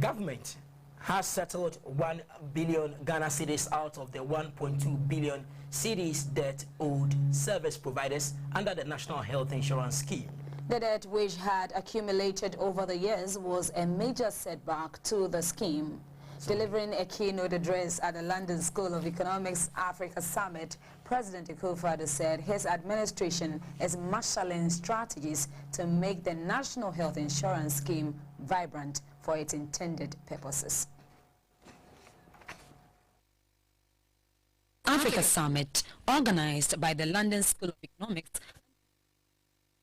government has settled 1 billion Ghana cedis out of the 1.2 billion cedis debt owed service providers under the National Health Insurance Scheme. The debt, which had accumulated over the years, was a major setback to the scheme. Delivering a keynote address at the London School of Economics Africa Summit, President Akufo-Addo said his administration is marshalling strategies to make the National Health Insurance Scheme vibrant for its intended purposes. Africa Summit, organized by the London School of Economics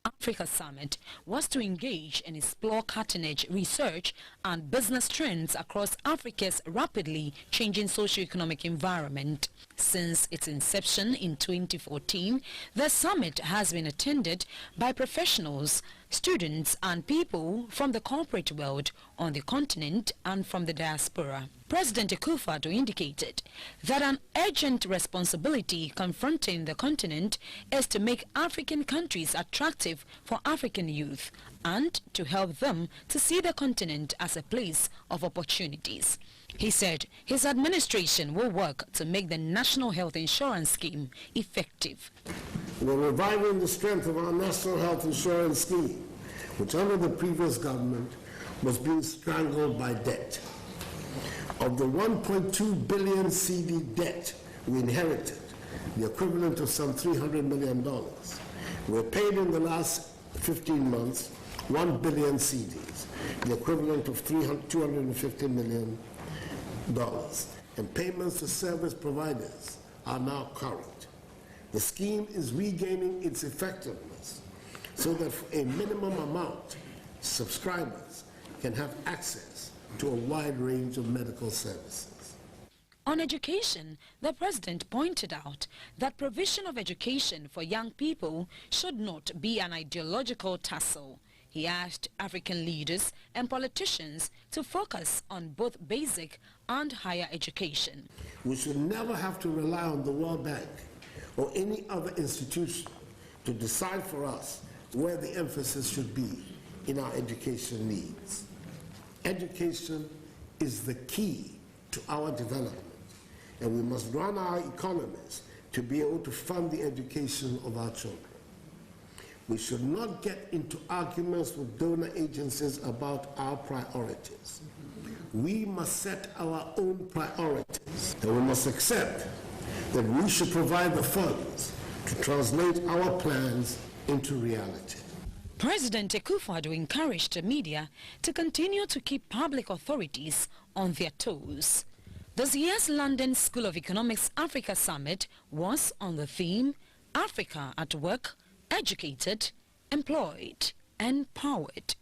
Africa Summit, was to engage and explore cutting-edge research and business trends across Africa's rapidly changing socio-economic environment. Since its inception in 2014, the summit has been attended by professionals, students and people from the corporate world on the continent and from the diaspora. President Akufo-Addo indicated that an urgent responsibility confronting the continent is to make African countries attractive for African youth and to help them to see the continent as a place of opportunities. He said his administration will work to make the National Health Insurance Scheme effective. We're reviving the strength of our National Health Insurance Scheme, which under the previous government was being strangled by debt. Of the 1.2 billion CD debt we inherited, the equivalent of some $300 million, we paid in the last 15 months 1 billion CDs, the equivalent of $250 million, and payments to service providers are now current. The scheme is regaining its effectiveness so that for a minimum amount, subscribers can have access to a wide range of medical services. On education, the president pointed out that provision of education for young people should not be an ideological tussle. He asked African leaders and politicians to focus on both basic and higher education. We should never have to rely on the World Bank or any other institution to decide for us where the emphasis should be in our education needs. Education is the key to our development, and we must run our economies to be able to fund the education of our children. We should not get into arguments with donor agencies about our priorities. We must set our own priorities, and we must accept that we should provide the funds to translate our plans into reality. President Akufo-Addo encouraged the media to continue to keep public authorities on their toes. This year's London School of Economics Africa Summit was on the theme Africa at Work, Educated, Employed, Empowered.